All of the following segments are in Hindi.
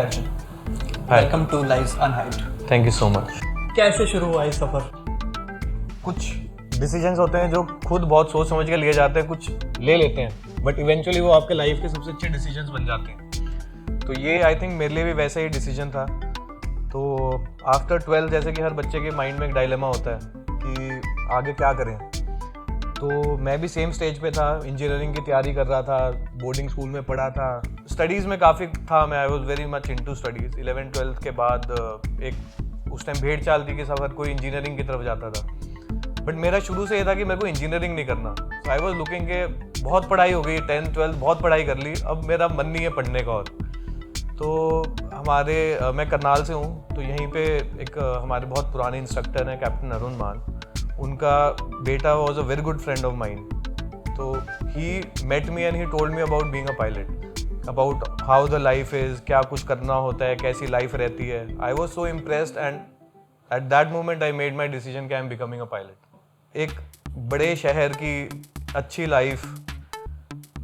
Welcome to lives unhide. Thank you so much. कैसे शुरू हुआ ये सफ़र? कुछ डिसीजंस होते हैं जो खुद बहुत सोच समझ के लिए जाते हैं, कुछ ले लेते हैं बट इवेंचुअली वो आपके लाइफ के सबसे अच्छे डिसीजंस बन जाते हैं। तो ये आई थिंक मेरे लिए भी वैसा ही डिसीजन था। तो आफ्टर 12 जैसे कि हर बच्चे के माइंड में एक डायलेमा होता है कि आगे क्या करें। तो मैं भी सेम स्टेज पे था, इंजीनियरिंग की तैयारी कर रहा था, बोर्डिंग स्कूल में पढ़ा था, स्टडीज़ में काफ़ी था मैं। I was very much into studies. 11th-12th के बाद एक उस टाइम भेड़ चाल थी कि सब हर कोई इंजीनियरिंग की तरफ जाता था, बट मेरा शुरू से ये था कि मेरे को इंजीनियरिंग नहीं करना। आई वॉज लुकिंग के बहुत पढ़ाई हो गई, 10th-12th बहुत पढ़ाई कर ली, अब मेरा मन नहीं है पढ़ने का। और तो मैं करनाल से हूँ, तो यहीं पे एक हमारे बहुत पुराने इंस्ट्रक्टर हैं कैप्टन अरुण मान, उनका बेटा was a very good friend of mine. तो he met me and he told me about being a pilot, about how the life is, क्या कुछ करना होता है, कैसी लाइफ रहती है। I was so impressed and at that moment I made my decision कि I am becoming a pilot. एक बड़े शहर की अच्छी लाइफ,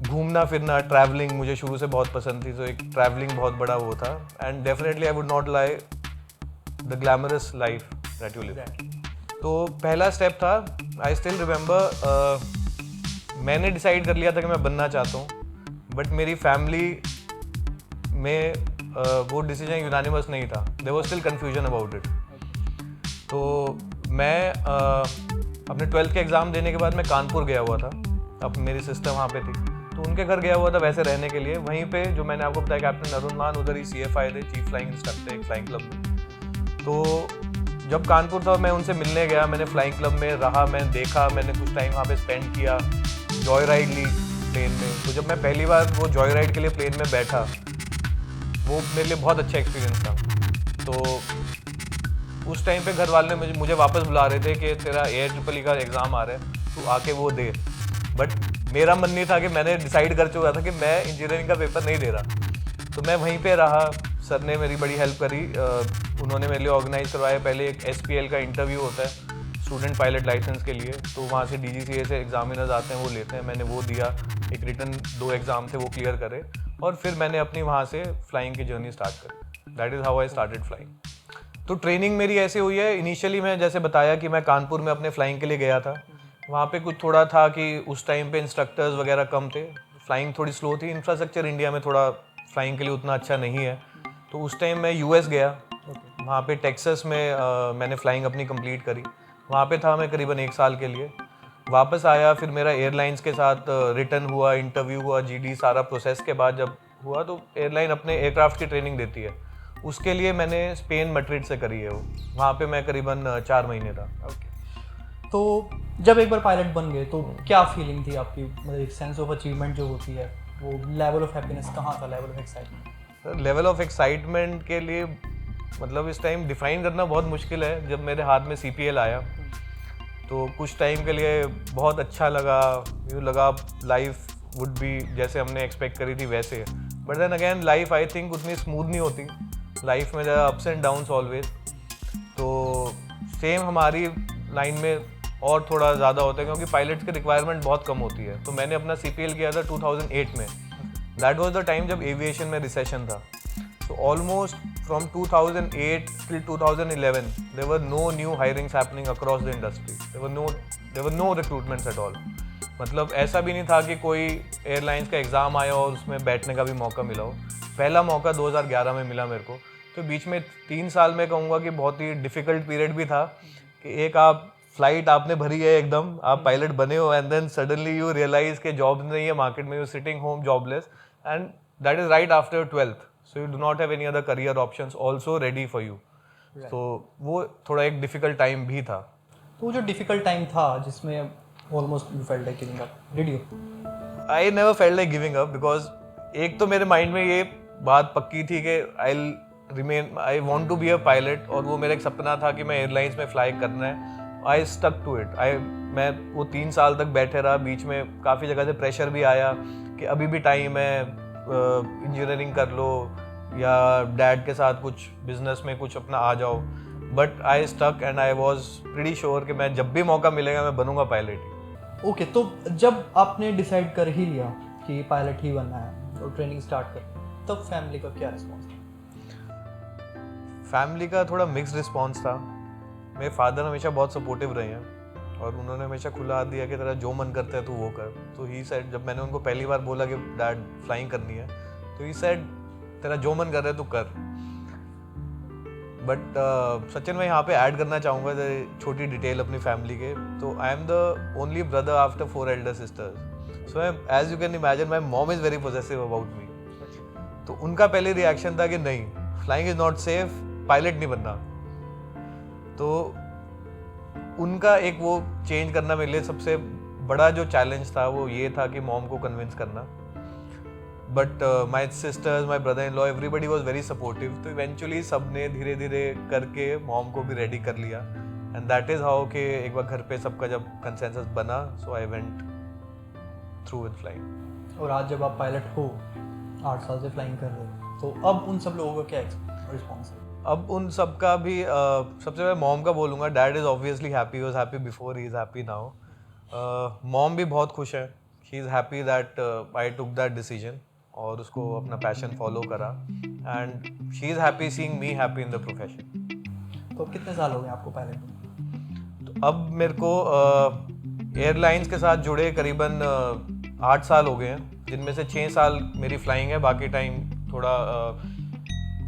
घूमना फिरना, ट्रैवलिंग मुझे शुरू से बहुत पसंद थी, तो एक ट्रैवलिंग बहुत बड़ा वो था। And definitely I would not lie the glamorous life that you live. तो पहला स्टेप था, आई स्टिल रिमेंबर, मैंने डिसाइड कर लिया था कि मैं बनना चाहता हूँ, बट मेरी फैमिली में वो डिसीजन यूनानिमस नहीं था। There was still confusion about it. तो मैं अपने 12th के एग्ज़ाम देने के बाद मैं कानपुर गया हुआ था, अब मेरी सिस्टर वहाँ पे थी, तो उनके घर गया हुआ था वैसे रहने के लिए। वहीं पे जो मैंने आपको बताया कैप्टन अरुण मान, उधर ही CFI थे, चीफ फ्लाइंग इंस्ट्रक्टर एक फ्लाइंग क्लब में। तो जब कानपुर था मैं उनसे मिलने गया, मैंने फ्लाइंग क्लब में रहा, मैंने देखा, मैंने कुछ टाइम वहाँ पे स्पेंड किया, जॉय राइड ली प्लेन में। तो जब मैं पहली बार वो जॉय राइड के लिए प्लेन में बैठा, वो मेरे लिए बहुत अच्छा एक्सपीरियंस था। तो उस टाइम पे घर वाले ने मुझे वापस बुला रहे थे कि तेरा AIREE का एग्ज़ाम आ रहा है, तू आके वो दे। बट मेरा मन नहीं था, कि मैंने डिसाइड कर चुका था कि मैं इंजीनियरिंग का पेपर नहीं दे रहा। तो मैं वहीं पे रहा, सर ने मेरी बड़ी हेल्प करी। उन्होंने मेरे लिए ऑर्गेनाइज करवाया, पहले एक SPL का इंटरव्यू होता है स्टूडेंट पायलट लाइसेंस के लिए, तो वहाँ से DGCA से एग्जामिनर्स आते हैं, वो लेते हैं। मैंने वो दिया, एक रिटन 2 एग्ज़ाम थे वो क्लियर करे, और फिर मैंने अपनी वहाँ से फ्लाइंग की जर्नी स्टार्ट करी। That is how I started flying. तो ट्रेनिंग मेरी ऐसे हुई है, इनिशियली मैं जैसे बताया कि मैं कानपुर में अपने फ्लाइंग के लिए गया था। वहाँ पे कुछ थोड़ा था कि उस टाइम पे इंस्ट्रक्टर्स वगैरह कम थे, फ्लाइंग थोड़ी स्लो थी, इंफ्रास्ट्रक्चर इंडिया में थोड़ा फ्लाइंग के लिए उतना अच्छा नहीं है। तो उस टाइम मैं US गया, वहाँ पे टेक्सास में मैंने फ्लाइंग अपनी कंप्लीट करी। वहाँ पे था मैं करीबन 1 साल के लिए। वापस आया, फिर मेरा एयरलाइंस के साथ रिटर्न हुआ, इंटरव्यू हुआ, GD सारा प्रोसेस के बाद जब हुआ, तो एयरलाइन अपने एयरक्राफ्ट की ट्रेनिंग देती है, उसके लिए मैंने स्पेन मैड्रिड से करी है वो। वहाँ पे मैं करीबन 4 महीने था। तो जब एक बार पायलट बन गए तो क्या फीलिंग थी आपकी? मतलब एक सेंस ऑफ अचीवमेंट जो होती है, वो लेवल ऑफ हैप्पीनेस कहाँ था, level of excitement? Level of excitement के लिए मतलब इस टाइम डिफाइन करना बहुत मुश्किल है। जब मेरे हाथ में CPL आया तो कुछ टाइम के लिए बहुत अच्छा लगा, यूँ लगा लाइफ वुड बी जैसे हमने एक्सपेक्ट करी थी वैसे। But then again life I think उतनी स्मूथ नहीं होती, लाइफ में अप्स एंड डाउन्स ऑलवेज। तो सेम हमारी लाइन में और थोड़ा ज़्यादा होता है, क्योंकि पायलट्स की रिक्वायरमेंट बहुत कम होती है। तो मैंने अपना CPL किया था 2008 में। दैट वाज द टाइम जब एविएशन में रिसेशन था। So almost from 2008 till 2011, there were no new hirings happening across the industry. There were no recruitments at all. मतलब ऐसा भी नहीं था कि कोई एयरलाइंस का एग्ज़ाम आया और उसमें बैठने का भी मौका मिला हो। पहला मौका 2011 में मिला मेरे को। तो बीच में 3 साल में कहूँगा कि बहुत ही डिफ़िकल्ट पीरियड भी था, कि एक आप फ्लाइट आपने भरी है एकदम, आप पायलट बने हो, and then suddenly you realise के जॉब नहीं है मार्केट में, you sitting home jobless, and that is right after 12th. So you do not have any other career options also ready for you. Right. So वो थोड़ा एक difficult time भी था। तो वो जो डिफिकल्ट टाइम था जिसमें almost you felt like giving up, did you? I never felt like giving up because एक तो मेरे माइंड में ये बात पक्की थी कि I want to be a pilot, और वो मेरा एक सपना था कि मैं एयरलाइंस में फ्लाई करना है। I stuck to it. मैं वो 3 साल तक बैठे रहा। बीच में काफ़ी जगह से प्रेशर भी आया कि अभी भी टाइम है, इंजीनियरिंग कर लो या डैड के साथ कुछ बिजनेस में कुछ अपना आ जाओ। But I stuck and I was pretty sure कि मैं जब भी मौका मिलेगा मैं बनूंगा पायलट ही। ओके, तो जब आपने डिसाइड कर ही लिया कि पायलट ही बनना है और ट्रेनिंग स्टार्ट कर, तब फैमिली का क्या रिस्पॉन्स था? फैमिली का थोड़ा मिक्स रिस्पॉन्स था। मेरे फादर हमेशा बहुत सपोर्टिव रहे हैं और उन्होंने हमेशा खुला हाथ दिया कि तेरा जो मन करता है तू वो कर। तो ही सेड, जब मैंने उनको पहली बार बोला कि डैड फ्लाइंग करनी है, तो ही सेड तेरा जो मन कर रहा है तू कर। बट सचिन, मैं यहाँ पे ऐड करना चाहूँगा छोटी डिटेल अपनी फैमिली के। तो I am the only brother after 4 elder sisters. So as you can imagine my mom is very possessive about me. तो उनका पहले रिएक्शन था कि नहीं, flying is not safe, pilot नहीं बनना। तो उनका एक वो चेंज करना मेरे लिए सबसे बड़ा जो चैलेंज था वो ये था कि मॉम को कन्विंस करना। But my sisters, my brother in law, everybody was very supportive. तो इवेंचुअली सब ने धीरे धीरे करके मॉम को भी रेडी कर लिया। एंड दैट इज़ हाउ कि एक बार घर पे सबका जब कंसेंसस बना, so I went through with flying. और आज जब आप पायलट हो, 8 साल से फ्लाइंग कर रहे हो, तो अब उन सब लोगों का क्या रिस्पॉन्स है? अब उन सब का भी सबसे पहले मॉम का बोलूँगा। Dad is obviously happy, was happy before, he is happy now. Mom भी बहुत खुश है। She is happy that I took that decision और उसको अपना पैशन फॉलो करा। And she is happy seeing me happy in the profession. तो कितने साल हो गए आपको पायलट में? तो अब मेरे को एयरलाइंस के साथ जुड़े करीबन 8 साल हो गए हैं, जिनमें से 6 साल मेरी फ्लाइंग है, बाकी टाइम थोड़ा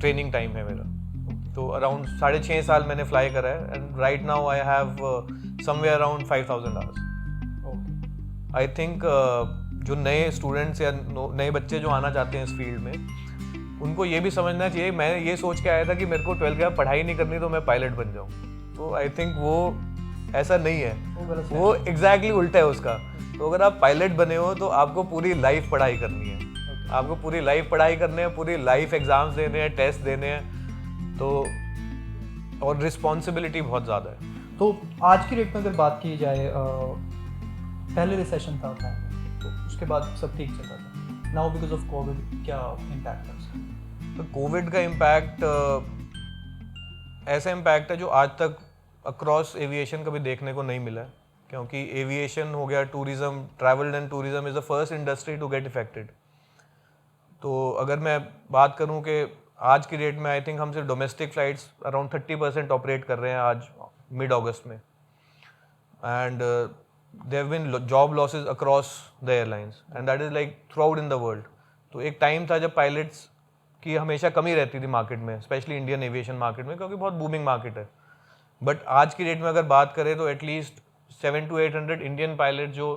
ट्रेनिंग टाइम है मेरा। तो अराउंड 6.5 साल मैंने फ्लाई करा है। And right now I have somewhere around 5000 hours. I think जो नए स्टूडेंट्स या नए बच्चे जो आना चाहते हैं इस फील्ड में, उनको ये भी समझना चाहिए। मैं ये सोच के आया था कि मेरे को 12 के बाद पढ़ाई नहीं करनी तो मैं पायलट बन जाऊँ। तो आई थिंक वो ऐसा नहीं है, वो एग्जैक्टली उल्टा है उसका। तो अगर आप पायलट बने हो तो आपको पूरी लाइफ पढ़ाई करनी है। आपको पूरी लाइफ पढ़ाई करनी है, पूरी लाइफ एग्जाम्स देने हैं, टेस्ट देने हैं। तो और रिस्पॉन्सिबिलिटी बहुत ज़्यादा है। तो आज की डेट में अगर बात की जाए, पहले रिसेशन था तो उसके बाद सब ठीक चल रहा था। नाउ बिकॉज ऑफ कोविड क्या इम्पैक्ट है उसका? तो कोविड का इम्पैक्ट ऐसा इम्पैक्ट है जो आज तक अक्रॉस एविएशन कभी देखने को नहीं मिला है। क्योंकि एविएशन हो गया, tourism, travel and tourism is the first industry to get affected. तो अगर मैं बात करूं कि आज की डेट में आई थिंक हम सिर्फ डोमेस्टिक फ़्लाइट्स अराउंड 30% ऑपरेट कर रहे हैं आज मिड अगस्त में। And there have been job losses across the airlines and that is like throughout in the world. तो एक टाइम था जब पायलट्स की हमेशा कमी रहती थी मार्केट में, स्पेशली इंडियन एविएशन मार्केट में, क्योंकि बहुत बूमिंग मार्केट है। बट आज की डेट में अगर बात करें तो एटलीस्ट 700 to 800 इंडियन पायलट जो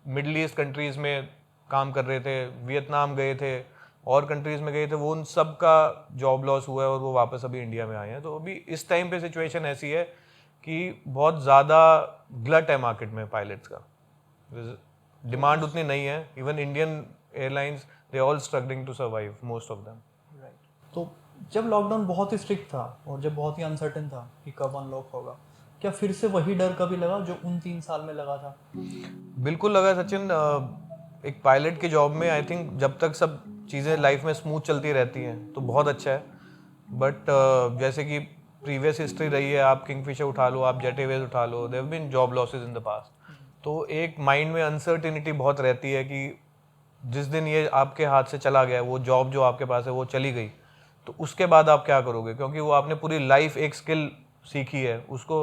मिडल ईस्ट कंट्रीज़ में काम कर रहे थे, वियतनाम गए थे और कंट्रीज़ में गए थे, वो उन सब का जॉब लॉस हुआ है और वो वापस अभी इंडिया में आए हैं। तो अभी इस टाइम पे सिचुएशन ऐसी है कि बहुत ज़्यादा ग्लट है मार्केट में पायलट्स का, डिमांड उतनी नहीं है। Even Indian airlines they all struggling to survive, most of them. तो जब लॉकडाउन बहुत ही स्ट्रिक्ट था और जब बहुत ही अनसर्टेन था कि कब अनलॉक होगा, क्या फिर से वही डर कभी लगा जो उन 3 साल में लगा था? बिल्कुल लगा सचिन। एक पायलट की जॉब में आई थिंक जब तक सब चीज़ें लाइफ में स्मूथ चलती रहती हैं तो बहुत अच्छा है। बट जैसे कि प्रीवियस हिस्ट्री रही है, आप किंगफिशर उठा लो, आप जेट एयरवेज उठा लो, there have been job losses in the past. तो एक माइंड में अनसर्टिनिटी बहुत रहती है कि जिस दिन ये आपके हाथ से चला गया, वो जॉब जो आपके पास है वो चली गई, तो उसके बाद आप क्या करोगे? क्योंकि वो आपने पूरी लाइफ एक स्किल सीखी है, उसको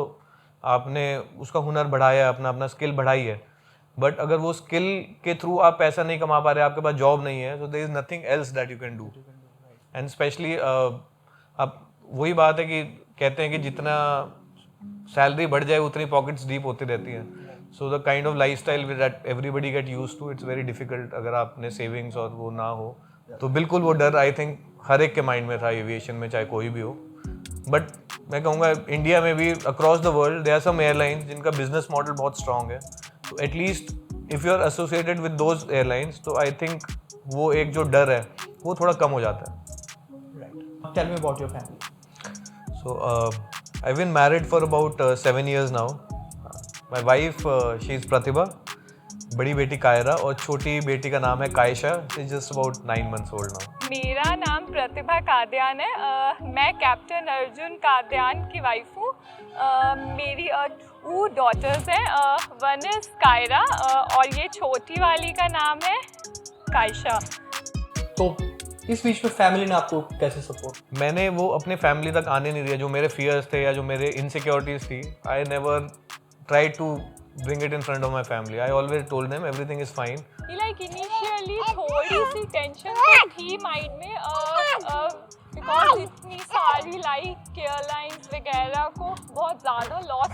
आपने उसका हुनर बढ़ाया है, अपना स्किल बढ़ाई है। बट अगर वो स्किल के थ्रू आप पैसा नहीं कमा पा रहे, आपके पास जॉब नहीं है, तो there is nothing else that you can do. And specially अब वही बात है कि कहते हैं कि जितना सैलरी बढ़ जाए उतनी पॉकेट्स डीप होती रहती हैं। So the kind of lifestyle that everybody get used to, it's very difficult अगर आपने सेविंग्स और वो ना हो। तो बिल्कुल वो डर आई थिंक हर एक के माइंड में था एविएशन में, चाहे कोई भी हो। बट मैं कहूँगा इंडिया में भी across the world there are some airlines जिनका बिजनेस मॉडल बहुत स्ट्रॉन्ग है। तो at least if you are associated with those airlines, तो आई थिंक वो एक जो डर है वो थोड़ा कम हो जाता है। Right. Tell me about your family. So I've been married for about 7 years now. My wife, she is Pratibha, बड़ी बेटी कायरा और छोटी बेटी का नाम है कायशा। She is just about 9 months old now. मेरा नाम प्रतिभा कादियान है। मैं कैप्टन अर्जुन कादियान की वाइफ हूँ। मेरी 2 डॉटर्स हैं, वन इज़ कायरा और ये छोटी वाली का नाम है कायशा। तो इस बीच में फैमिली ने आपको कैसे सपोर्ट? मैंने वो अपने फैमिली तक आने नहीं दिया, जो मेरे फियर्स थे या जो मेरे इनसिक्योरिटीज थी, I never try to bring it in front of my family. I always told them everything is fine. Like initially थोड़ी सी टेंशन तो थी माइंड में बिकॉज इतनी सारी लाइक एयरलाइंस वगैरह को बहुत ज़्यादा लॉस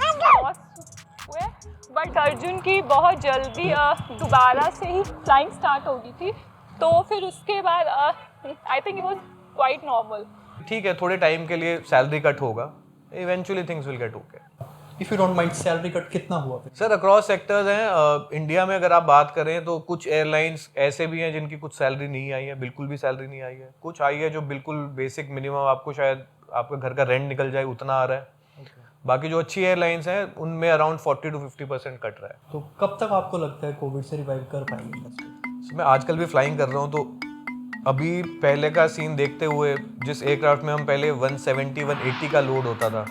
हुए. बट अर्जुन की बहुत जल्दी दोबारा से ही फ्लाइंग स्टार्ट हो गई थी, तो फिर उसके बाद I think it was quite normal. ठीक है, थोड़े टाइम के लिए सैलरी कट होगा, eventually things will get okay. If you don't mind, salary cut कितना हुआ फिर? सर अक्रॉस सेक्टर्स हैं. इंडिया में अगर आप बात करें तो कुछ एयरलाइंस ऐसे भी हैं जिनकी कुछ सैलरी नहीं आई है, बिल्कुल भी सैलरी नहीं आई है. कुछ आई है जो बिल्कुल बेसिक मिनिमम, आपको शायद आपका घर का रेंट निकल जाए उतना आ रहा है. बाकी जो अच्छी एयरलाइंस हैं उनमें अराउंड 40 to 50% कट रहा है. तो कब तक आपको लगता है कोविड से रिवाइव कर पाएंगे इंडस्ट्री? मैं आजकल भी फ्लाइंग कर रहा हूँ, तो अभी पहले का सीन देखते हुए, जिस एयरक्राफ्ट में हम पहले 170-180 का लोड होता था,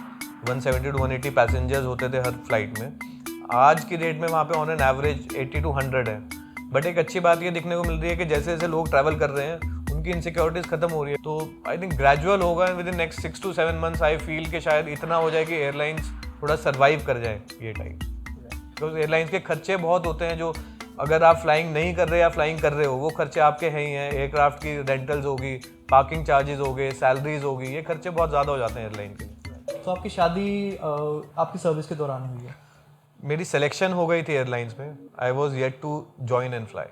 170 to 180 पैसेंजर्स होते थे हर फ्लाइट में, आज की डेट में वहाँ पे ऑन एन एवरेज 80 to 100 है. बट एक अच्छी बात ये दिखने को मिल रही है कि जैसे जैसे लोग ट्रैवल कर रहे हैं उनकी इनसिक्योरिटीज खत्म हो रही है. तो आई थिंक ग्रेजुअल होगा, with in next 6 to 7 months I feel कि शायद इतना हो जाए कि एयरलाइंस थोड़ा सर्वाइव कर जाए ये टाइम. बिकॉज एयरलाइंस के खर्चे बहुत होते हैं, जो अगर आप फ्लाइंग नहीं कर रहे या फ्लाइंग कर रहे हो वो खर्चे आपके हैं ही हैं. एयरक्राफ्ट की रेंटल्स होगी, पार्किंग चार्जेस हो गए, सैलरीज होगी, ये खर्चे बहुत ज़्यादा हो जाते हैं एयरलाइन के लिए. तो आपकी शादी आपकी सर्विस के दौरान हुई है? मेरी सिलेक्शन हो गई थी एयरलाइंस में. I was yet to join and fly.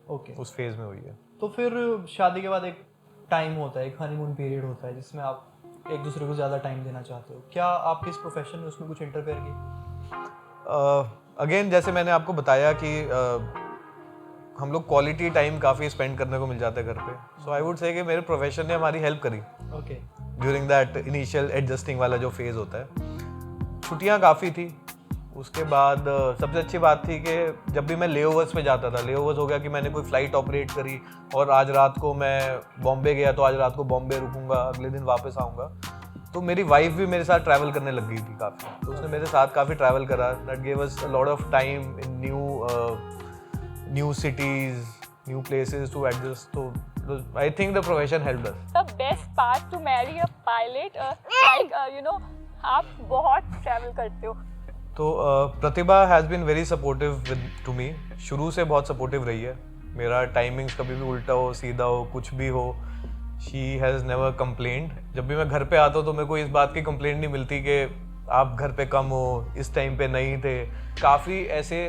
Okay. उस फेज में हुई है. तो फिर शादी के बाद एक टाइम होता है, एक हनीमून पीरियड होता है जिसमें आप एक दूसरे को ज़्यादा टाइम देना चाहते हो. क्या आपके इस प्रोफेशन में उसमें कुछ इंटरफेयर किया? अगेन जैसे मैंने आपको बताया कि हम लोग क्वालिटी टाइम काफ़ी स्पेंड करने को मिल जाता है घर पे. सो आई वुड से कि मेरे प्रोफेशन ने हमारी हेल्प करी okay. During that initial adjusting वाला जो फेज़ होता है. छुट्टियाँ काफ़ी थी. उसके बाद सबसे अच्छी बात थी कि जब भी मैं लेओवर्स पे जाता था, लेओवर्स हो गया कि मैंने कोई फ़्लाइट ऑपरेट करी और आज रात को मैं बॉम्बे गया तो आज रात को बॉम्बे रुकूंगा, अगले दिन वापस आऊँगा, तो मेरी वाइफ भी मेरे साथ ट्रैवल करने लग गई थी काफ़ी. तो उसने मेरे साथ काफ़ी ट्रैवल करा. That give us a lot of time in new cities, new places to adjust. तो I think the profession helped us. The best part to marry a pilot, like you know, आप बहुत ट्रैवल करते हो. तो Pratibha has been very supportive to me. शुरू से बहुत सपोर्टिव रही है. मेरा टाइमिंग्स कभी भी उल्टा हो, सीधा हो, कुछ भी हो, शी हैज़ नेवर कंप्लेंड. जब भी मैं घर पे आता हूँ तो मेरे को इस बात की कंप्लेंट नहीं मिलती कि आप घर पे कम हो, इस टाइम पे नहीं थे. काफ़ी ऐसे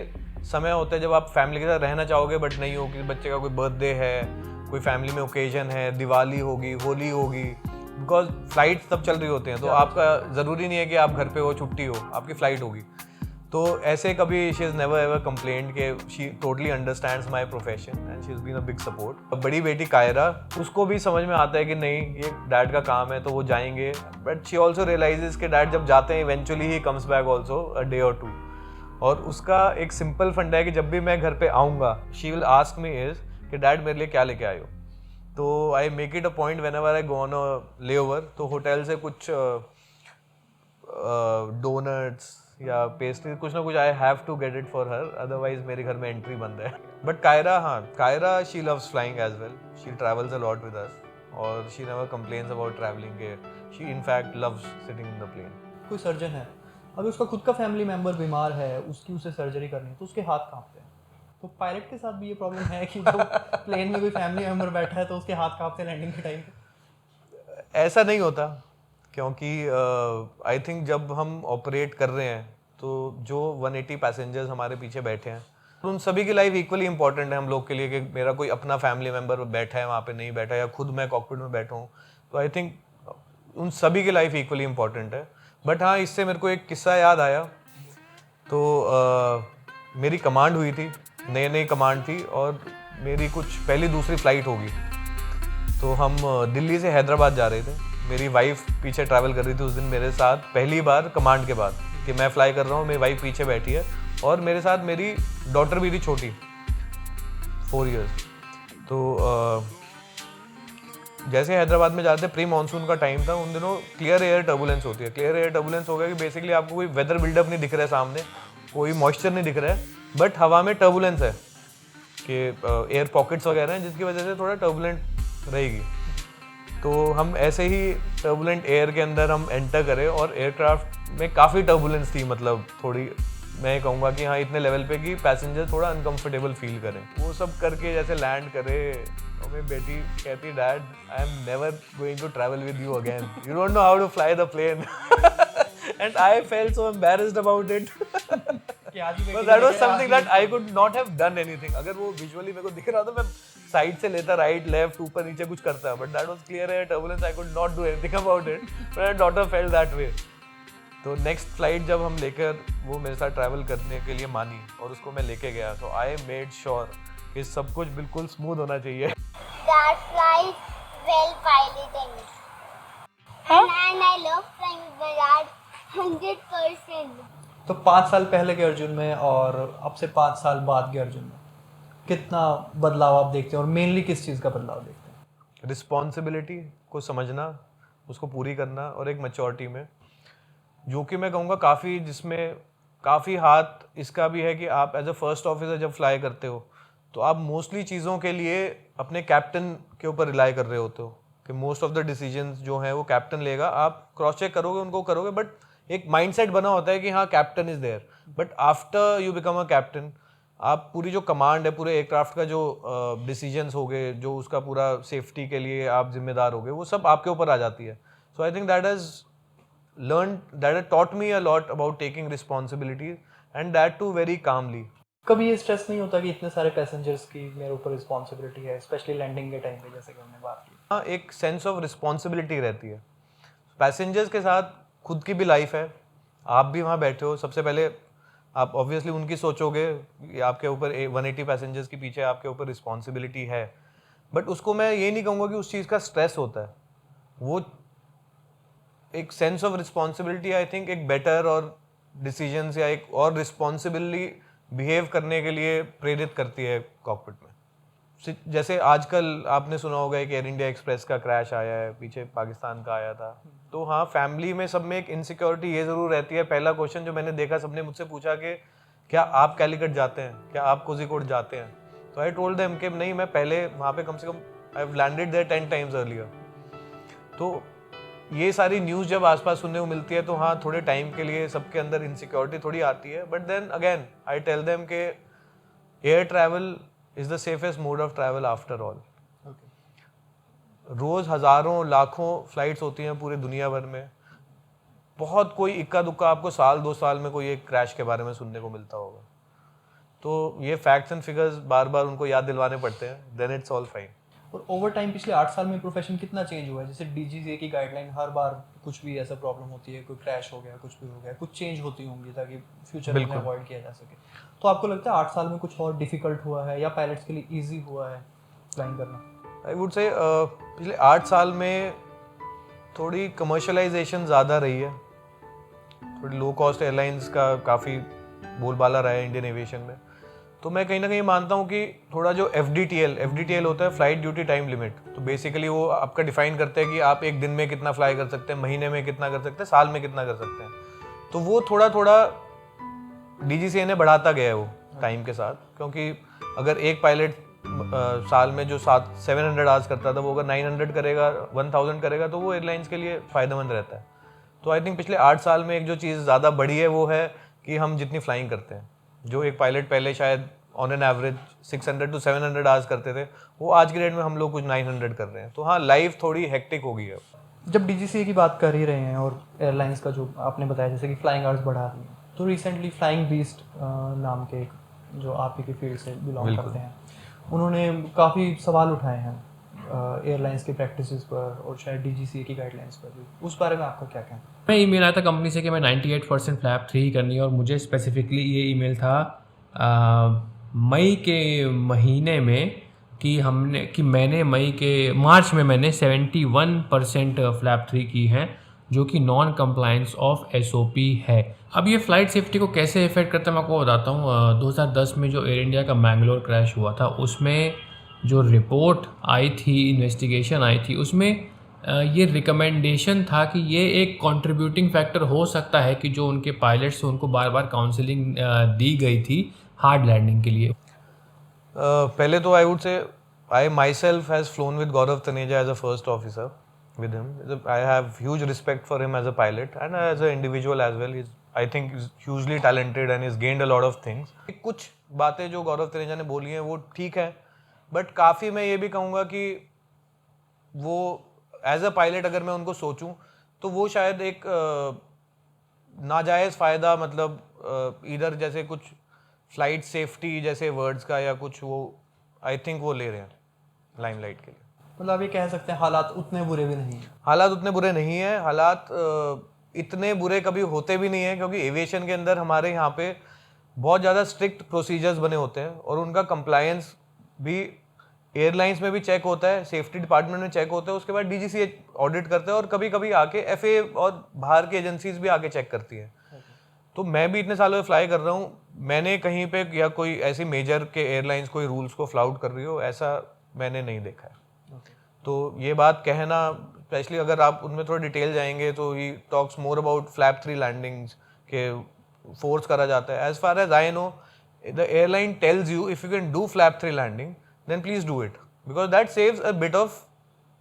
समय होते हैं जब आप फैमिली के साथ रहना चाहोगे बट नहीं हो, कि बच्चे का कोई बर्थडे है, कोई फैमिली में ओकेजन है, दिवाली होगी, होली होगी, बिकॉज फ्लाइट्स तब चल रही होते हैं. तो आपका ज़रूरी नहीं है कि आप घर पे हो, छुट्टी हो, आपकी फ़्लाइट होगी. तो ऐसे कभी she is never ever complaint कि she totally understands my profession and she is been a big support. बड़ी बेटी कायरा, उसको भी समझ में आता है कि नहीं ये डैड का काम है तो वो जाएंगे. बट शी ऑल्सो रियलाइजेज कि डैड जब जाते हैं eventually he comes back also a day और टू. और उसका एक सिंपल फंडा है कि जब भी मैं घर पे आऊँगा she will ask me is कि डैड मेरे लिए क्या लेके आए हो. तो I make it a point whenever I go on a layover, तो होटल से कुछ डोनट्स या पेस्ट्री कुछ ना कुछ I have to get it for her, otherwise मेरे घर में एंट्री बंद है. बट कायरा, हाँ, Kaira she loves flying as well. She travels a lot with us और she never complains about travelling के. She in fact loves sitting in the plane. कोई सर्जन है, अगर उसका खुद का फैमिली मेम्बर बीमार है, उसकी उसे सर्जरी करनी है, तो उसके हाथ कांपते हैं. तो पायलट के साथ भी ये प्रॉब्लम है कि जो प्लेन में कोई फैमिली मेम्बर बैठा है तो उसके हाथ कांपते हैं लैंडिंग के टाइम पे? ऐसा नहीं होता, क्योंकि आई थिंक जब हम ऑपरेट कर रहे हैं तो जो 180 पैसेंजर्स हमारे पीछे बैठे हैं तो उन सभी की लाइफ इक्वली इंपॉर्टेंट है हम लोग के लिए. कि मेरा कोई अपना फैमिली मेम्बर बैठा है वहाँ पे नहीं बैठा, या खुद मैं कॉकपिट में बैठा हूँ, तो आई थिंक उन सभी की लाइफ इक्वली इंपॉर्टेंट है. बट हाँ, इससे मेरे को एक किस्सा याद आया. तो मेरी कमांड हुई थी, नई कमांड थी और मेरी कुछ पहली दूसरी फ़्लाइट होगी. तो हम दिल्ली से हैदराबाद जा रहे थे. मेरी वाइफ पीछे ट्रैवल कर रही थी उस दिन मेरे साथ, पहली बार कमांड के बाद कि मैं फ्लाई कर रहा हूँ, मेरी वाइफ पीछे बैठी है और मेरे साथ मेरी डॉटर भी थी छोटी, 4 years. तो जैसे हैदराबाद में जाते प्री मानसून का टाइम था, उन दिनों क्लियर एयर टर्बुलेंस होती है. क्लियर एयर टर्बुलेंस हो गया कि बेसिकली आपको कोई वेदर बिल्डअप नहीं दिख रहा है सामने, कोई मॉइस्चर नहीं दिख रहा है, बट हवा में टर्बुलेंस है कि एयर पॉकेट्स वगैरह हैं जिसकी वजह से थोड़ा टर्बुलेंट रहेगी. तो हम ऐसे ही टर्बुलेंट एयर के अंदर हम एंटर करें और एयरक्राफ्ट में काफ़ी टर्बुलेंस थी, मतलब थोड़ी मैं कहूँगा कि हाँ इतने लेवल पे कि पैसेंजर थोड़ा अनकंफर्टेबल फील करें। वो सब करके जैसे लैंड करे तो मेरी बेटी कहती dad I am never going to travel with you again, you don't know how to fly the plane and I felt so embarrassed about it. But that was something that I could not have done anything. अगर वो विजुअली मेरे को दिख रहा था मैं साइड से लेता राइट लेफ्ट ऊपर नीचे कुछ करता, बट दैट वाज क्लियर है turbulence, I could not do anything about it, but my daughter felt that way. तो नेक्स्ट फ्लाइट जब हम लेकर वो मेरे साथ ट्रैवल करने के लिए मानी और उसको मैं लेके गया, तो आई मेड श्योर कि सब कुछ बिल्कुल स्मूथ होना चाहिए। That flies well piloting. And I love flying Virat 100%. तो 5 साल पहले के अर्जुन में और अब से 5 साल बाद के अर्जुन में कितना बदलाव आप देखते हैं और मेनली किस चीज़ का बदलाव देखते हैं? रिस्पॉन्सिबिलिटी को समझना, उसको पूरी करना और एक मैच्योरिटी में, जो कि मैं कहूँगा काफ़ी, जिसमें काफ़ी हाथ इसका भी है कि आप एज अ फर्स्ट ऑफिसर जब फ्लाई करते हो तो आप मोस्टली चीज़ों के लिए अपने कैप्टन के ऊपर रिलाई कर रहे होते हो कि मोस्ट ऑफ द डिसीजंस जो हैं वो कैप्टन लेगा, आप क्रॉस चेक करोगे उनको करोगे, बट एक माइंडसेट बना होता है कि हाँ captain is there. But after you become a captain, आप पूरी जो कमांड है, पूरे एयरक्राफ्ट का जो डिसीजंस हो गए, जो उसका पूरा सेफ्टी के लिए आप जिम्मेदार हो गए, वो सब आपके ऊपर आ जाती है। So I think that has taught me a lot about taking responsibilities and that too very calmly. कभी ये स्ट्रेस नहीं होता कि इतने सारे पैसेंजर्स की मेरे ऊपर रिस्पॉन्सिबिलिटी है, स्पेशली लैंडिंग के टाइम पे जैसे कि हमने बात की? हाँ, एक सेंस ऑफ रिस्पॉन्सिबिलिटी रहती है। पैसेंजर्स के साथ खुद की भी लाइफ है, आप भी वहाँ बैठे हो, सबसे पहले आप ऑब्वियसली उनकी सोचोगे, आपके ऊपर 180 पैसेंजर्स के पीछे आपके ऊपर रिस्पॉन्सिबिलिटी है, बट उसको मैं ये नहीं कहूँगा कि उस चीज़ का स्ट्रेस होता है। वो एक sense of responsibility I think एक बेटर और डिसीजंस या एक और रिस्पॉन्सिबली बिहेव करने के लिए प्रेरित करती है कॉकपिट में। जैसे आजकल आपने सुना होगा एक एयर इंडिया एक्सप्रेस का क्रैश आया है, पीछे पाकिस्तान का आया था। तो हाँ, फैमिली में सब में एक इनसिक्योरिटी ये ज़रूर रहती है। पहला क्वेश्चन जो मैंने देखा, सबने मुझसे पूछा कि क्या आप कैलिकट जाते हैं, क्या आप कोझिकोड जाते हैं? तो आई टोल्ड देम कि नहीं, मैं पहले वहाँ पे कम से कम I have landed there 10 times earlier. तो ये सारी न्यूज़ जब आसपास सुनने को मिलती है तो हाँ, थोड़े टाइम के लिए सबके अंदर इनसिक्योरिटी थोड़ी आती है, but then again I tell them के air travel is the safest mode of travel after all. रोज़ हज़ारों लाखों फ्लाइट्स होती हैं पूरी दुनिया भर में, बहुत कोई इक्का दुक्का आपको साल 2 साल में कोई एक क्रैश के बारे में सुनने को मिलता होगा। तो ये फैक्ट्स एंड फिगर्स बार बार उनको याद दिलवाने पड़ते हैं, देन इट्स ऑल फाइन। और ओवर टाइम पिछले 8 साल में प्रोफेशन कितना चेंज हुआ है? जैसे DGCA की गाइडलाइन, हर बार कुछ भी ऐसा प्रॉब्लम होती है, कोई क्रैश हो गया, कुछ भी हो गया, कुछ चेंज होती होंगी ताकि फ्यूचर में अवॉइड किया जा सके। तो आपको लगता है 8 साल में कुछ और डिफिकल्ट हुआ है या पायलट्स के लिए ईजी हुआ है फ्लाइंग करना? आई वुड से पिछले 8 साल में थोड़ी कमर्शलाइजेशन ज़्यादा रही है, थोड़ी लो कॉस्ट एयरलाइंस का काफ़ी बोलबाला रहा है इंडियन एविएशन में। तो मैं कहीं ना कहीं मानता हूँ कि थोड़ा जो FDTL होता है, फ्लाइट ड्यूटी टाइम लिमिट, तो बेसिकली वो आपका डिफाइन करते हैं कि आप एक दिन में कितना फ्लाई कर सकते हैं, महीने में कितना कर सकते हैं, साल में कितना कर सकते हैं। तो वो थोड़ा थोड़ा DGCA ने बढ़ाता गया है वो टाइम के साथ, क्योंकि अगर एक पायलट साल में जो 700 आवर्स करता था, वो अगर 900 करेगा, 1000 करेगा, तो वो एयरलाइंस के लिए फ़ायदेमंद रहता है। तो आई थिंक पिछले 8 साल में एक जो चीज़ ज़्यादा बढ़ी है वो है कि हम जितनी फ्लाइंग करते हैं, जो एक पायलट पहले शायद on an average 600 to 700 hours करते थे, वो आज के डेट में हम लोग कुछ 900 कर रहे हैं। तो हाँ, लाइफ थोड़ी हेक्टिक हो गई है। जब DGCA की बात कर ही रहे हैं और एयरलाइंस का जो आपने बताया जैसे कि फ्लाइंग आवर्स बढ़ा रही हैं, तो रिसेंटली फ्लाइंग बीस्ट नाम के एक जो आप ही की फील्ड से बिलोंग करते हैं, उन्होंने काफ़ी सवाल उठाए हैं एयरलाइंस की प्रैक्टिसेस पर और शायद DGCA की गाइडलाइंस पर भी। उस बारे में आपका क्या कहना है? मैं ईमेल आया था कंपनी से कि मैं 98% फ्लैप 3 ही करनी है, और मुझे स्पेसिफिकली ये ईमेल था मई के महीने में कि मैंने मार्च में मैंने 71% फ्लैप 3 की हैं, जो कि नॉन कंप्लायंस ऑफ SOP है। अब ये फ़्लाइट सेफ्टी को कैसे इफेक्ट करता है मैं आपको बताता हूँ। 2010 में जो एयर इंडिया का मैंगलोर क्रैश हुआ था, उसमें जो रिपोर्ट आई थी, इन्वेस्टिगेशन आई थी, उसमें ये रिकमेंडेशन था कि ये एक कंट्रीब्यूटिंग फैक्टर हो सकता है कि जो उनके पायलट्स से उनको बार बार काउंसलिंग दी गई थी हार्ड लैंडिंग के लिए। पहले तो I would say I myself has flown with Gaurav Taneja as a first officer, with him. I have huge respect for him as a pilot and as an individual as well. I think he's hugely talented and he's gained a lot of things. कुछ बातें जो गौरव तनेजा ने बोली हैं वो ठीक है, बट काफ़ी मैं ये भी कहूँगा कि वो एज अ पायलट अगर मैं उनको सोचूं तो वो शायद एक नाजायज़ फ़ायदा, मतलब इधर जैसे कुछ फ्लाइट सेफ्टी जैसे वर्ड्स का या कुछ, वो आई थिंक वो ले रहे हैं लाइमलाइट के लिए। मतलब आप ये कह सकते हैं हालात उतने बुरे भी नहीं हैं। हालात उतने बुरे नहीं हैं, हालात इतने बुरे कभी होते भी नहीं हैं, क्योंकि एविएशन के अंदर हमारे यहाँ पे बहुत ज़्यादा स्ट्रिक्ट प्रोसीजर्स बने होते हैं और उनका कंप्लायंस भी एयरलाइंस में भी चेक होता है, सेफ्टी डिपार्टमेंट में चेक होता है, उसके बाद DGCA ऑडिट करते हैं और कभी कभी आके FAA और बाहर की एजेंसीज भी आके चेक करती हैं। तो मैं भी इतने सालों से फ्लाई कर रहा हूँ, मैंने कहीं पे या कोई ऐसी मेजर के एयरलाइंस कोई रूल्स को फ्लाउट कर रही हो ऐसा मैंने नहीं देखा है। तो ये बात कहना, स्पेशली अगर आप उनमें थोड़ा डिटेल जाएंगे तो he talks more about flap 3 landings के फोर्स करा जाता है। As far as I know the airline tells you if you can do flap 3 landing then please do it, because that saves a bit of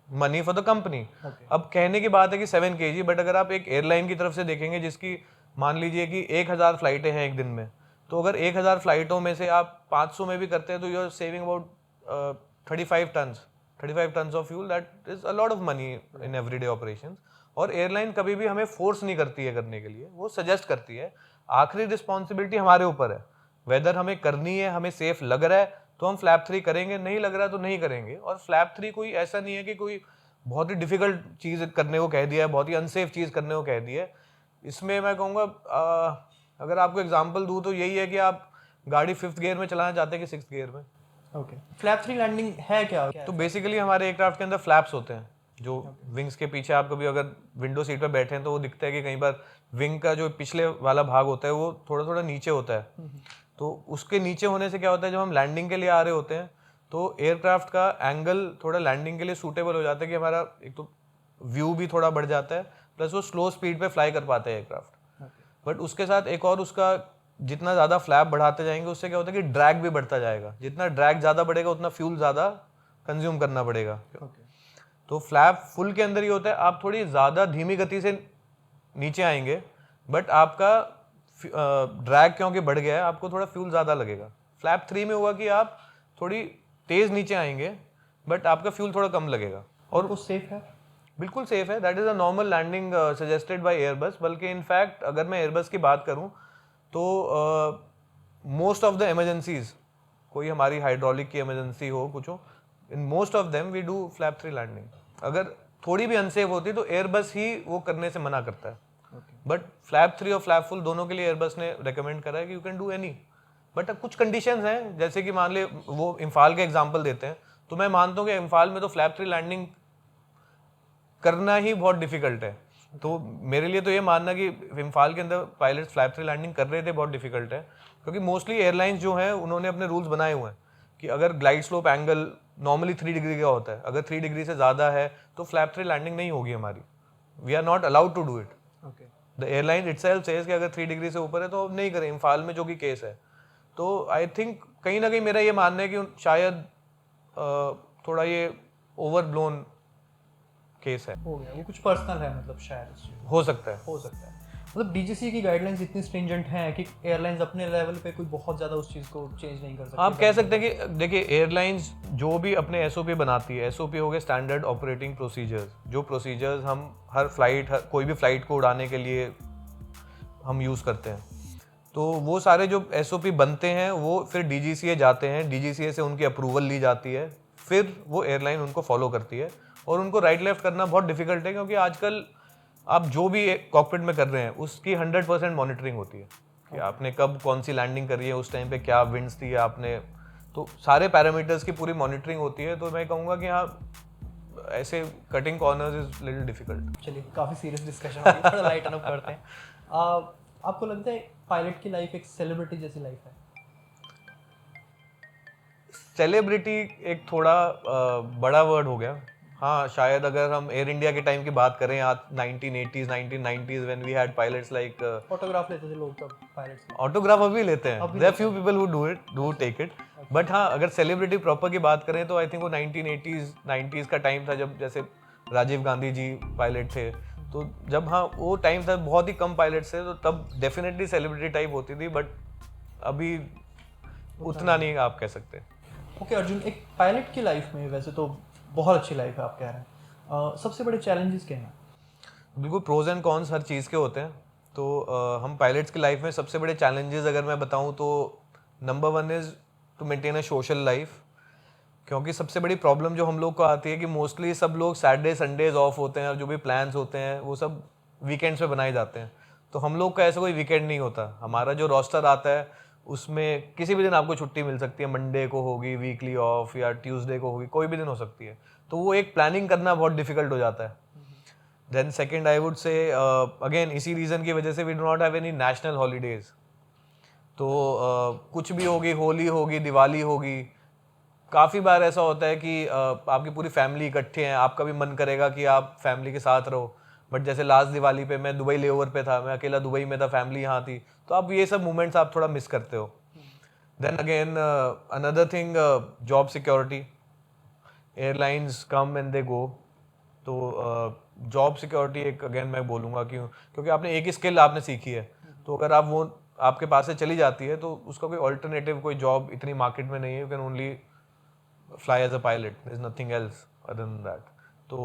money for the company. अब कहने की बात है कि 7 kg, बट अगर आप एक एयरलाइन की तरफ से देखेंगे जिसकी मान लीजिए कि 1000 फ्लाइटें हैं एक दिन में, तो अगर 1000 फ्लाइटों में से आप 500 में भी करते हैं तो you are saving about 35 tons of fuel. That is a lot of money in everyday operations. और एयरलाइन कभी भी हमें फोर्स नहीं करती है करने के लिए, वो सजेस्ट करती है। आखिरी रिस्पॉन्सिबिलिटी हमारे ऊपर है, वेदर हमें करनी है, हमें सेफ लग रहा है तो हम फ्लैप 3 करेंगे, नहीं लग रहा तो नहीं करेंगे। और फ्लैप 3 कोई ऐसा नहीं है कि कोई बहुत ही डिफिकल्ट चीज़ करने को कह दिया है, बहुत ही अनसेफ चीज़ करने को कह दी है। इसमें मैं कहूँगा अगर आपको एग्जांपल दूँ तो यही है कि आप गाड़ी 5th गियर में चलाना चाहते हैं कि 6th गियर में। ओके, फ्लैप 3 लैंडिंग है क्या? तो बेसिकली हमारे एयरक्राफ्ट के अंदर फ्लैप्स होते हैं जो विंग्स के पीछे, आप कभी अगर विंडो सीट पर बैठे हैं तो वो दिखता है कि कई बार विंग का जो पिछले वाला भाग होता है वो थोड़ा थोड़ा नीचे होता है। तो उसके नीचे होने से क्या होता है, जब हम लैंडिंग के लिए आ रहे होते हैं तो एयरक्राफ्ट का एंगल थोड़ा लैंडिंग के लिए सूटेबल हो जाता है कि हमारा एक तो व्यू भी थोड़ा बढ़ जाता है, प्लस वो स्लो स्पीड पे फ्लाई कर पाते हैं एयरक्राफ्ट। बट उसके साथ एक और, उसका जितना ज़्यादा फ्लैप बढ़ाते जाएंगे उससे क्या होता है कि ड्रैग भी बढ़ता जाएगा। जितना ड्रैग ज़्यादा बढ़ेगा उतना फ्यूल ज़्यादा कंज्यूम करना पड़ेगा। तो फ्लैप फुल के अंदर ही होता है, आप थोड़ी ज़्यादा धीमी गति से नीचे आएंगे बट आपका ड्रैग क्योंकि बढ़ गया है आपको थोड़ा फ्यूल ज़्यादा लगेगा। फ्लैप 3 में हुआ कि आप थोड़ी तेज़ नीचे आएंगे बट आपका फ्यूल थोड़ा कम लगेगा। और वो सेफ है? बिल्कुल सेफ है। That is a normal landing suggested by Airbus. बल्कि इनफैक्ट अगर मैं एयरबस की बात करूं तो मोस्ट ऑफ द इमरजेंसीज, कोई हमारी हाइड्रोलिक की इमरजेंसी हो कुछ हो, in most of them we do flap 3 landing. अगर थोड़ी भी अनसेफ होती तो एयरबस ही वो करने से मना करता है। बट फ्लैप 3 और फ्लैप फुल दोनों के लिए एयरबस ने रेकमेंड करा है कि you can do any. But कुछ कंडीशंस हैं, जैसे कि मान ले वो इम्फाल के एग्जांपल देते हैं, तो मैं मानता हूँ कि इम्फाल में तो फ्लैप 3 लैंडिंग करना ही बहुत डिफिकल्ट है। तो मेरे लिए तो ये मानना कि इम्फाल के अंदर पायलट्स फ्लैप 3 लैंडिंग कर रहे थे बहुत डिफिकल्ट है, क्योंकि मोस्टली एयरलाइंस जो हैं उन्होंने अपने रूल्स बनाए हुए हैं कि अगर glide slope angle normally 3 degree का होता है, अगर 3 डिग्री से ज़्यादा है तो फ्लैप 3 लैंडिंग नहीं होगी हमारी। We are not allowed to do it. The airline itself says कि अगर 3 डिग्री से ऊपर है तो नहीं करें, इम्फाल में जो कि केस है। तो आई थिंक कहीं ना कहीं मेरा ये मानना है कि शायद थोड़ा ये ओवर ब्लोन केस है। हो गया, वो कुछ पर्सनल है, मतलब शायद हो सकता है। मतलब DGCA की गाइडलाइंस इतनी स्ट्रिंजेंट हैं कि एयरलाइंस अपने लेवल पे कोई बहुत ज़्यादा उस चीज़ को चेंज नहीं कर सकते। आप कह सकते हैं कि देखिए एयरलाइंस जो भी अपने SOP बनाती है, SOP हो गए स्टैंडर्ड ऑपरेटिंग प्रोसीजर्स, जो प्रोसीजर्स हम हर फ्लाइट कोई भी फ्लाइट को उड़ाने के लिए हम यूज़ करते हैं, तो वो सारे जो SOP बनते हैं वो फिर DGCA जाते हैं, DGCA से उनकी अप्रूवल ली जाती है, फिर वो एयरलाइन उनको फॉलो करती है। और उनको राइट लेफ्ट करना बहुत डिफिकल्ट है, क्योंकि आजकल आप जो भी कॉकपिट में कर रहे हैं उसकी 100% मॉनिटरिंग होती है कि आपने कब कौन सी लैंडिंग करी है, उस टाइम पे क्या विंड्स थी आपने, तो सारे पैरामीटर्स की पूरी मॉनिटरिंग होती है। तो मैं कहूँगा कि हाँ ऐसे cutting corners is little difficult. चलिए, काफ़ी सीरियस डिस्कशन हो गया, थोड़ा लाइटन अप करते हैं। आपको लगता है पायलट की लाइफ एक सेलिब्रिटी जैसी लाइफ है? सेलिब्रिटी एक थोड़ा बड़ा वर्ड हो गया। हाँ, शायद अगर हम एयर इंडिया के टाइम की बात करें, आज 1980s 1990s when we had pilots like photograph लेते थे लोग तब पायलट्स की। ऑटोग्राफ अभी लेते हैं, there are few people who do take it. But हाँ, अगर सेलिब्रिटी प्रॉपर की बात करें तो आई थिंक वो 1980s 90s का टाइम था जब जैसे राजीव गांधी जी पायलट थे, तो जब हाँ वो टाइम था बहुत ही कम पायलट्स थे, तो तब डेफिनेटली सेलिब्रिटी टाइप होती थी, बट अभी उतना नहीं आप कह सकते। ओके अर्जुन, एक पायलट की लाइफ में वैसे तो बहुत अच्छी लाइफ है आप कह रहे हैं, सबसे बड़े चैलेंजेस क्या हैं? बिल्कुल प्रोज एंड कॉन्स हर चीज़ के होते हैं। तो हम पायलट्स की लाइफ में सबसे बड़े चैलेंजेस अगर मैं बताऊं तो number 1 is to maintain a social life, क्योंकि सबसे बड़ी प्रॉब्लम जो हम लोग को आती है कि मोस्टली सब लोग सैटरडे संडेज ऑफ होते हैं और जो भी प्लान्स होते हैं वो सब वीकेंड्स पे बनाए जाते हैं। तो हम लोग का ऐसा कोई वीकेंड नहीं होता, हमारा जो रोस्टर आता है उसमें किसी भी दिन आपको छुट्टी मिल सकती है, मंडे को होगी वीकली ऑफ या ट्यूसडे को होगी, कोई भी दिन हो सकती है। तो वो एक प्लानिंग करना बहुत डिफिकल्ट हो जाता है। Then second I would say again इसी रीज़न की वजह से we do not have any national holidays. तो कुछ भी होगी, होली होगी, दिवाली होगी, काफ़ी बार ऐसा होता है कि आपकी पूरी फैमिली इकट्ठे हैं, आपका भी मन करेगा कि आप फैमिली के साथ रहो, बट जैसे लास्ट दिवाली पे मैं दुबई लेओवर पे था, मैं अकेला दुबई में था, फैमिली यहाँ थी, तो अब ये सब मोमेंट्स आप थोड़ा मिस करते हो। Then again another thing, job security, airlines come and they go, तो जॉब सिक्योरिटी एक अगेन मैं बोलूँगा क्योंकि आपने एक ही स्किल आपने सीखी है, तो अगर आप वो आपके पास से चली जाती है तो उसका कोई ऑल्टरनेटिव कोई जॉब इतनी मार्केट में नहीं है। You can only fly as a pilot, there is nothing else other than that. तो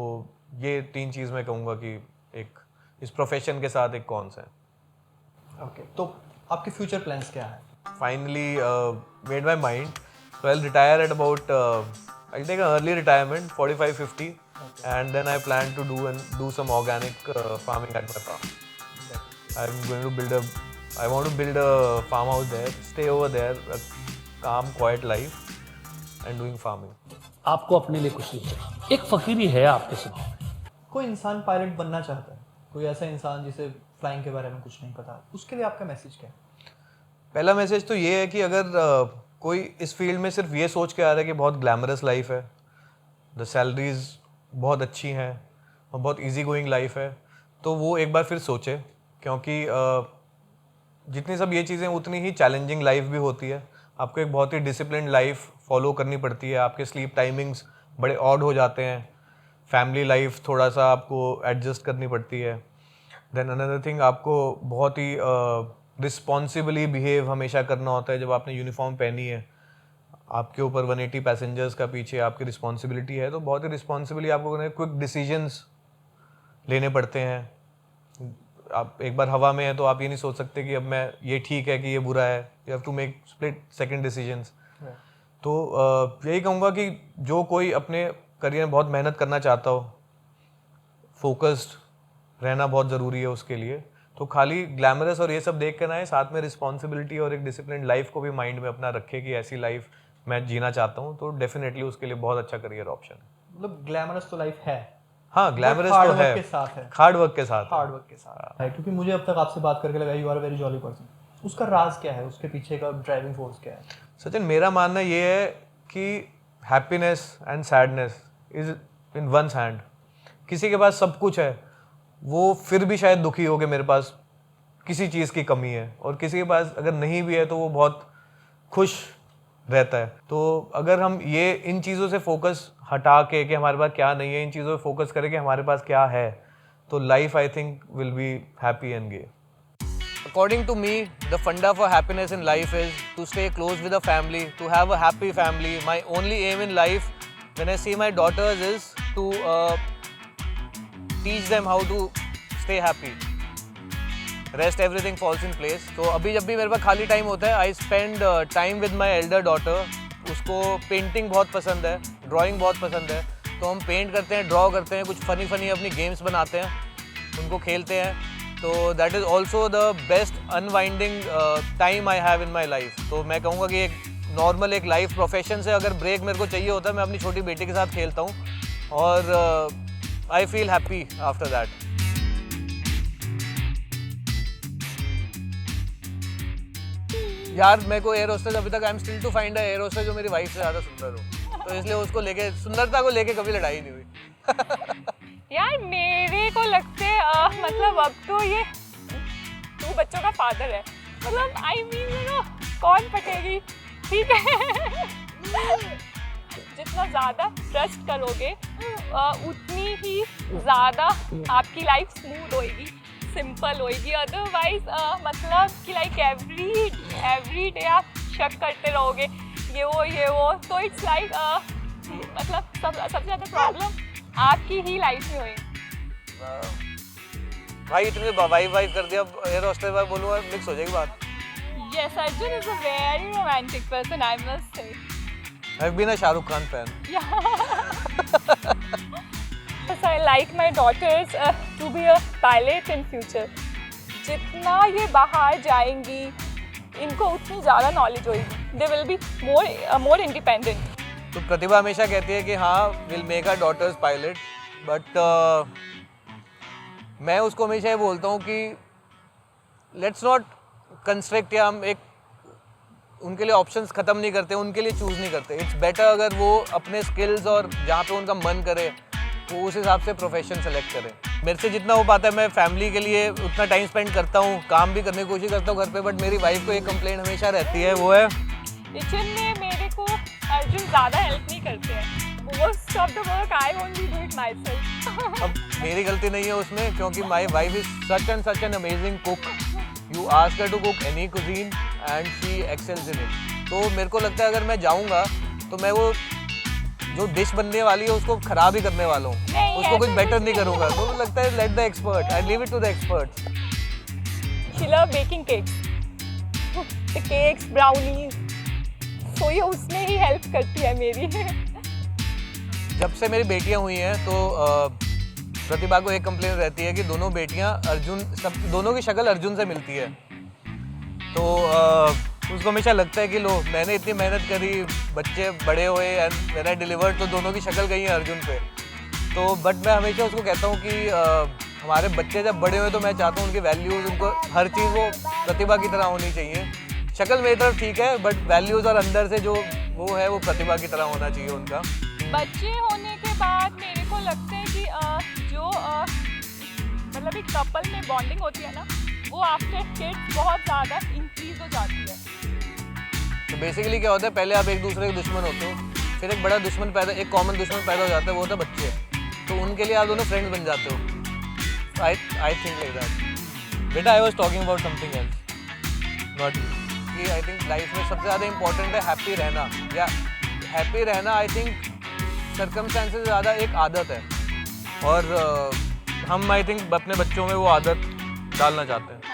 ये 3 चीज़ मैं कहूँगा कि एक इस प्रोफेशन के साथ एक कौन सा है। ओके, तो आपके फ्यूचर प्लान्स क्या है? Finally made my mind, so I'll retire at about I'll take an early retirement 45-50, and then I plan to do some organic farming at my farm. I want to build a farmhouse there, stay over there, a calm quiet life and doing farming. आपको अपने लिए कुछ नहीं चाहिए, एक फकीरी है आपके स्वभाव में। कोई इंसान पायलट बनना चाहता है, कोई ऐसा इंसान जिसे फ्लाइंग के बारे में कुछ नहीं पता, उसके लिए आपका मैसेज क्या है? पहला मैसेज तो ये है कि अगर कोई इस फील्ड में सिर्फ ये सोच के आ रहा है कि बहुत ग्लैमरस लाइफ है, द सैलरीज बहुत अच्छी हैं और बहुत इजी गोइंग लाइफ है, तो वो एक बार फिर सोचे, क्योंकि जितनी सब ये चीज़ें उतनी ही चैलेंजिंग लाइफ भी होती है। आपको एक बहुत ही डिसिप्लिन्ड लाइफ फॉलो करनी पड़ती है, आपके स्लीप टाइमिंग्स बड़े ऑड हो जाते हैं, फैमिली लाइफ थोड़ा सा आपको एडजस्ट करनी पड़ती है। देन अनदर थिंग, आपको बहुत ही रिस्पॉन्सिबली बिहेव हमेशा करना होता है। जब आपने यूनिफॉर्म पहनी है, आपके ऊपर 180 पैसेंजर्स का पीछे आपकी रिस्पॉन्सिबिलिटी है, तो बहुत ही रिस्पॉन्सिबली आपको क्विक डिसीजंस लेने पड़ते हैं। आप एक बार हवा में है तो आप ये नहीं सोच सकते कि अब मैं ये ठीक है कि ये बुरा है, you have to make split second decisions. तो यही कहूँगा कि जो कोई अपने करियर में बहुत मेहनत करना चाहता हो, फोकस्ड रहना बहुत ज़रूरी है उसके लिए। तो खाली ग्लैमरस और ये सब देख कर ना आए, साथ में रिस्पॉन्सिबिलिटी और एक डिसिप्लिन लाइफ को भी माइंड में अपना रखे कि ऐसी लाइफ मैं जीना चाहता हूँ, तो डेफिनेटली उसके लिए बहुत अच्छा करियर ऑप्शन है। मतलब ग्लैमरस तो लाइफ है, हाँ ग्लैमरस हार्ड तो वर्क है, के साथ है, हार्ड वर्क के साथ हार्ड वर्क के साथ है। क्योंकि मुझे अब तक आपसे बात करके लगा you are very jolly person. उसका राज क्या है, उसके पीछे का ड्राइविंग फोर्स क्या है? सचिन, मेरा मानना ये है कि happiness and sadness is in one's hand. किसी के पास सब कुछ है, वो फिर भी शायद दुखी हो कि मेरे पास किसी चीज़ की कमी है, और किसी के पास अगर नहीं भी है तो वो बहुत खुश रहता है। तो अगर हम ये इन चीज़ों से फोकस हटा के कि हमारे पास क्या नहीं है, इन चीज़ों पे फोकस करें कि हमारे पास क्या है, तो life I think will be happy and gay. According to me, the funda for happiness in life is to stay close with the family, to have a happy family. My only aim in life when I see my daughters is to teach them how to stay happy. Rest everything falls in place. तो अभी जब भी मेरे पास खाली टाइम होता है, I spend time with my elder daughter. उसको पेंटिंग बहुत पसंद है, ड्राइंग बहुत पसंद है, तो हम पेंट करते हैं, ड्रॉ करते हैं, कुछ फनी अपनी गेम्स बनाते हैं, उनको खेलते हैं। तो that is also the best unwinding time I have in my life. तो मैं कहूँगा कि एक नॉर्मल एक लाइफ प्रोफेशन से अगर ब्रेक मेरे को चाहिए होता है, मैं अपनी छोटी बेटी के साथ खेलता हूँ और I feel happy after that. यार मेरे को एयर होस्टेस अभी तक I am still to find a air hostess जो मेरी वाइफ से ज़्यादा सुंदर हो, तो इसलिए उसको लेके सुंदरता को लेके कभी लड़ाई नहीं हुई। यार मेरे को लगते मतलब अब तो ये 2 बच्चों का फादर है, मतलब आई मीन कौन पटेगी, ठीक है। जितना ज़्यादा ट्रस्ट करोगे उतनी ही ज़्यादा आपकी लाइफ स्मूथ होएगी, सिंपल होएगी। अदरवाइज मतलब कि लाइक एवरी डे आप शक करते रहोगे ये वो, तो इट्स लाइक मतलब सबसे ज़्यादा प्रॉब्लम आपकी ही लाइफ में होएगी। भाई इतने वाइफ कर दिया, एयर होस्टेस वाइफ बोलूँगा मिक्स हो जाएगी बात। Yes, Arjun is a very romantic person, I must say. I've been a Shahrukh Khan fan. Yeah. Yes, I like my daughters to be a pilot in future. जितना ये बाहर जाएंगी, इनको उतनी ज़्यादा नॉलेज होगी. They will be more independent. तो प्रतिभा हमेशा कहती है कि हाँ will make our daughters pilot, but मैं उसको हमेशा ये बोलता हूँ कि लेट्स नॉट कंस्ट्रक्ट, या हम एक उनके लिए ऑप्शंस ख़त्म नहीं करते, उनके लिए चूज़ नहीं करते। इट्स बेटर अगर वो अपने स्किल्स और जहाँ पे उनका मन करे वो उस हिसाब से प्रोफेशन सेलेक्ट करें। मेरे से जितना हो पाता है मैं फैमिली के लिए उतना टाइम स्पेंड करता हूँ, काम भी करने की कोशिश करता हूँ घर पे, बट मेरी वाइफ को एक कंप्लेंट हमेशा रहती है, वो है किचन में मेरे को अर्जुन ज़्यादा हेल्प नहीं करते हैं। Most of the work I only do it myself. अब मेरी गलती नहीं है उसमें, क्योंकि my wife is such an amazing cook. You ask her to cook any cuisine and she excels in it. तो मेरे को लगता है अगर मैं जाऊँगा तो मैं वो जो डिश बनने वाली है उसको खराब ही करने वाला हूँ, उसको कुछ बेटर नहीं करूँगा। तो मुझे लगता है let the expert, I leave it to the experts. She love baking cakes brownies, तो ये उसमें ही हेल्प करती है मेरी। जब से मेरी बेटियां हुई हैं तो प्रतिभा को एक कंप्लेन रहती है कि दोनों बेटियां दोनों की शक्ल अर्जुन से मिलती है। तो उसको हमेशा लगता है कि लो मैंने इतनी मेहनत करी, बच्चे बड़े हुए एंड मैंने डिलीवर्ड, तो दोनों की शक्ल गई है अर्जुन पे। तो बट मैं हमेशा उसको कहता हूँ कि हमारे बच्चे जब बड़े हुए तो मैं चाहता हूँ उनकी वैल्यूज़, उनको हर चीज़ वो प्रतिभा की तरह होनी चाहिए। शक्ल मेरी तरफ ठीक है बट वैल्यूज़ और अंदर से जो वो है वो प्रतिभा की तरह होना चाहिए उनका। बच्चे होने के बाद मेरे को लगता है कि जो मतलब एक कपल में बॉन्डिंग होती है ना, वो आफ्टर किड्स बहुत ज़्यादा इंक्रीज हो जाती है। तो बेसिकली क्या होता है, पहले आप एक दूसरे के दुश्मन होते हो, फिर एक बड़ा दुश्मन एक कॉमन दुश्मन पैदा हो जाता है, वो होता है बच्चे। तो उनके लिए आप दोनों फ्रेंड्स बन जाते हो। I think like that. बेटा I was talking about something else, not कि आई थिंक लाइफ में सबसे ज़्यादा इंपॉर्टेंट है हैप्पी रहना, या हैप्पी रहना आई थिंक सर्कमस्टेंसेस ज़्यादा एक आदत है, और हम आई थिंक अपने बच्चों में वो आदत डालना चाहते हैं।